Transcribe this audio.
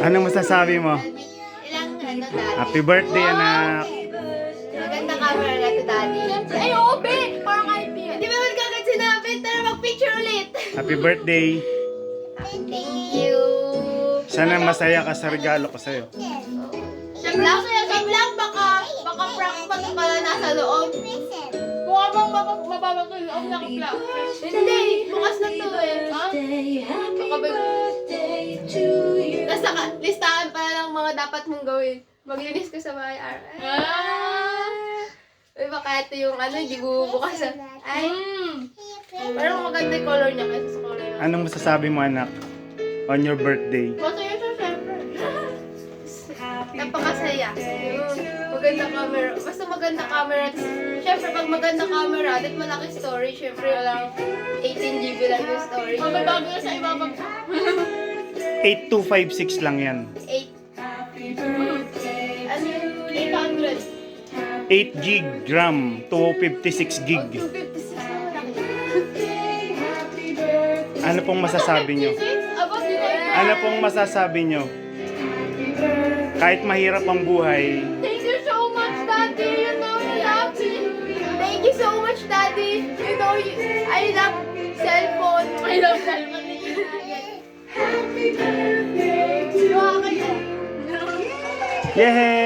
Anong masasabi mo? Ilang ano, daddy? Happy birthday, anak! Maganda camera na to, daddy. Ay, oo, be! Parang IP. Hindi ba man kagad sinabi? Tara, mag-picture ulit. Happy birthday! Thank you. Sana masaya ka sa regalo ko sa'yo. Wait lang, baka prank pa ito pala nasa loob. Mukha bang mababag ko yung naka-plug? Hindi, bukas na to eh. Baka ba... Tapos listahan pa lang mga dapat mong gawin. Maglinis ka sa bahay. Uy, baka ito yung ano, hindi bubukas. Ay, parang maganda yung color niya kaysa sa color niya. Anong masasabi mo, anak? On your birthday. Masaya siya, syempre. Napakasaya. Maganda camera. Basta maganda camera. Syempre, pag maganda camera, at malaki story, syempre, walang 18 GB lang yung story. Mababago na sa ibabag. 8256 lang yan. 8. Ano yun? 800. 8 gig RAM, 256 gig. 256. Ano pong masasabi nyo? Abot yun. Ano pong masasabi nyo? Kahit mahirap ang buhay, Thank you so much, Daddy. You know you love me. Thank you so much, Daddy. You know I love cellphone. I love cellphone. Happy birthday to you. yay!